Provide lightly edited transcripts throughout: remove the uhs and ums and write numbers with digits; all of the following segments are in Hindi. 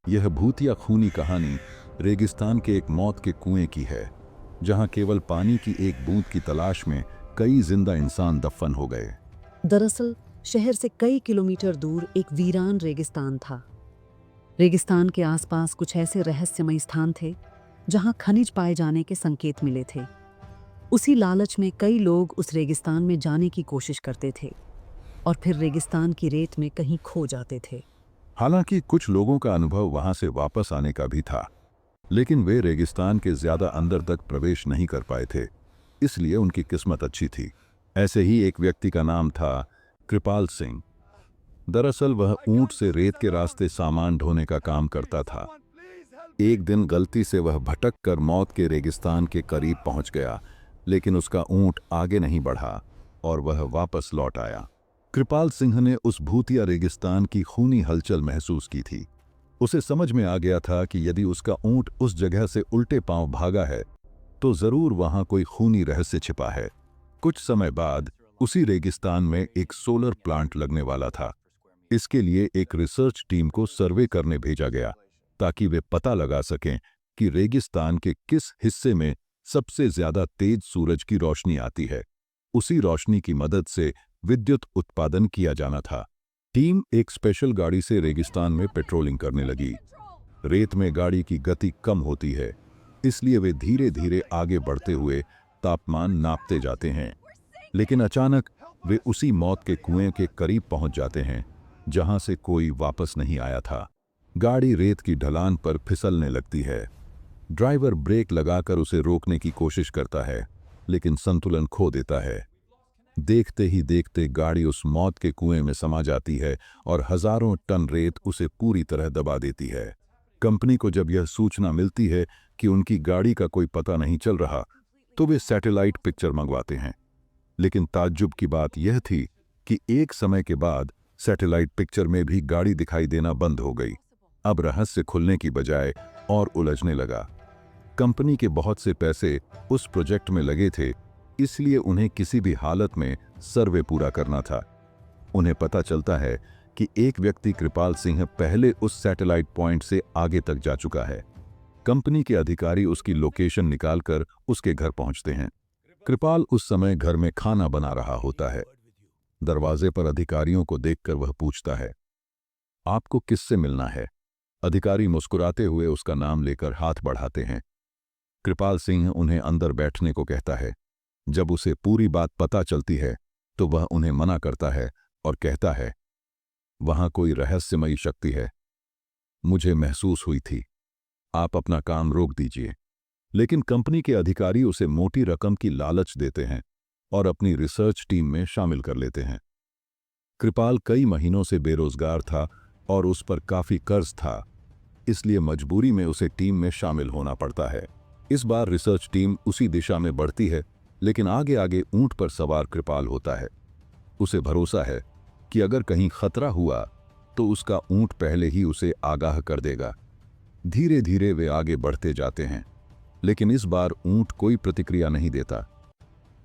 यह भूतिया खूनी कहानी रेगिस्तान के एक मौत के कुएं की है, जहां केवल पानी की एक बूंद की तलाश में कई जिंदा इंसान दफन हो गए। दरअसल शहर से कई किलोमीटर दूर एक वीरान रेगिस्तान था। रेगिस्तान के आसपास कुछ ऐसे रहस्यमय स्थान थे जहां खनिज पाए जाने के संकेत मिले थे। उसी लालच में कई लोग उस रेगिस्तान में जाने की कोशिश करते थे और फिर रेगिस्तान की रेत में कहीं खो जाते थे। हालांकि कुछ लोगों का अनुभव वहां से वापस आने का भी था, लेकिन वे रेगिस्तान के ज्यादा अंदर तक प्रवेश नहीं कर पाए थे, इसलिए उनकी किस्मत अच्छी थी। ऐसे ही एक व्यक्ति का नाम था कृपाल सिंह। दरअसल वह ऊंट से रेत के रास्ते सामान ढोने का काम करता था। एक दिन गलती से वह भटक कर मौत के रेगिस्तान के करीब पहुंच गया, लेकिन उसका ऊंट आगे नहीं बढ़ा और वह वापस लौट आया। कृपाल सिंह ने उस भूतिया रेगिस्तान की खूनी हलचल महसूस की थी। उसे समझ में आ गया था कि यदि उसका ऊंट उस जगह से उल्टे पांव भागा है तो जरूर वहां कोई खूनी रहस्य छिपा है। कुछ समय बाद उसी रेगिस्तान में एक सोलर प्लांट लगने वाला था। इसके लिए एक रिसर्च टीम को सर्वे करने भेजा गया ताकि वे पता लगा सकें कि रेगिस्तान के किस हिस्से में सबसे ज्यादा तेज सूरज की रोशनी आती है। उसी रोशनी की मदद से विद्युत उत्पादन किया जाना था। टीम एक स्पेशल गाड़ी से रेगिस्तान में पेट्रोलिंग करने लगी। रेत में गाड़ी की गति कम होती है, इसलिए वे धीरे धीरे आगे बढ़ते हुए तापमान नापते जाते हैं। लेकिन अचानक वे उसी मौत के कुएं के करीब पहुंच जाते हैं जहां से कोई वापस नहीं आया था। गाड़ी रेत की ढलान पर फिसलने लगती है। ड्राइवर ब्रेक लगाकर उसे रोकने की कोशिश करता है, लेकिन संतुलन खो देता है। देखते ही देखते गाड़ी उस मौत के कुएं में समा जाती है और हजारों टन रेत उसे पूरी तरह दबा देती है। कंपनी को जब यह सूचना मिलती है कि उनकी गाड़ी का कोई पता नहीं चल रहा, तो वे सैटेलाइट पिक्चर मंगवाते हैं। लेकिन ताज्जुब की बात यह थी कि एक समय के बाद सैटेलाइट पिक्चर में भी गाड़ी दिखाई देना बंद हो गई। अब रहस्य खुलने की बजाय और उलझने लगा। कंपनी के बहुत से पैसे उस प्रोजेक्ट में लगे थे, इसलिए उन्हें किसी भी हालत में सर्वे पूरा करना था। उन्हें पता चलता है कि एक व्यक्ति कृपाल सिंह पहले उस सैटेलाइट पॉइंट से आगे तक जा चुका है। कंपनी के अधिकारी उसकी लोकेशन निकालकर उसके घर पहुंचते हैं। कृपाल उस समय घर में खाना बना रहा होता है। दरवाजे पर अधिकारियों को देखकर वह पूछता है, आपको किससे मिलना है? अधिकारी मुस्कुराते हुए उसका नाम लेकर हाथ बढ़ाते हैं। कृपाल सिंह उन्हें अंदर बैठने को कहता है। जब उसे पूरी बात पता चलती है तो वह उन्हें मना करता है और कहता है, वहां कोई रहस्यमयी शक्ति है, मुझे महसूस हुई थी, आप अपना काम रोक दीजिए। लेकिन कंपनी के अधिकारी उसे मोटी रकम की लालच देते हैं और अपनी रिसर्च टीम में शामिल कर लेते हैं। कृपाल कई महीनों से बेरोजगार था और उस पर काफी कर्ज था, इसलिए मजबूरी में उसे टीम में शामिल होना पड़ता है। इस बार रिसर्च टीम उसी दिशा में बढ़ती है, लेकिन आगे आगे ऊंट पर सवार कृपाल होता है। उसे भरोसा है कि अगर कहीं खतरा हुआ तो उसका ऊंट पहले ही उसे आगाह कर देगा। धीरे धीरे वे आगे बढ़ते जाते हैं, लेकिन इस बार ऊंट कोई प्रतिक्रिया नहीं देता।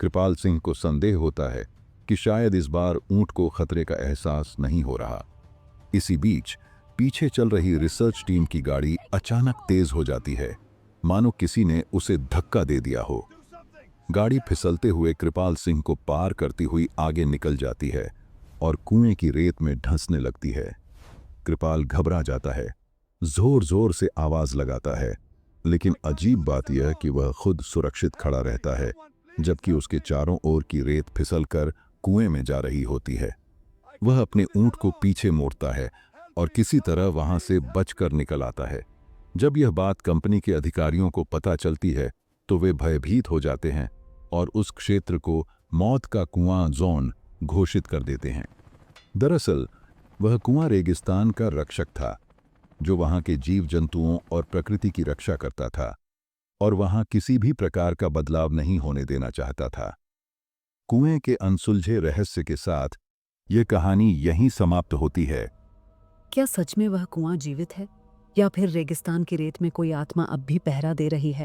कृपाल सिंह को संदेह होता है कि शायद इस बार ऊंट को खतरे का एहसास नहीं हो रहा। इसी बीच पीछे चल रही रिसर्च टीम की गाड़ी अचानक तेज हो जाती है, मानो किसी ने उसे धक्का दे दिया हो। गाड़ी फिसलते हुए कृपाल सिंह को पार करती हुई आगे निकल जाती है और कुएं की रेत में धंसने लगती है। कृपाल घबरा जाता है, जोर जोर से आवाज लगाता है, लेकिन अजीब बात यह कि वह खुद सुरक्षित खड़ा रहता है, जबकि उसके चारों ओर की रेत फिसलकर कुएं में जा रही होती है। वह अपने ऊंट को पीछे मोड़ता है और किसी तरह वहां से बचकर निकल आता है। जब यह बात कंपनी के अधिकारियों को पता चलती है तो वे भयभीत हो जाते हैं और उस क्षेत्र को मौत का कुआं जोन घोषित कर देते हैं। दरअसल वह कुआं रेगिस्तान का रक्षक था, जो वहां के जीव जंतुओं और प्रकृति की रक्षा करता था और वहां किसी भी प्रकार का बदलाव नहीं होने देना चाहता था। कुएं के अनसुलझे रहस्य के साथ यह कहानी यहीं समाप्त होती है। क्या सच में वह कुआं जीवित है या फिर रेगिस्तान की रेत में कोई आत्मा अब भी पहरा दे रही है?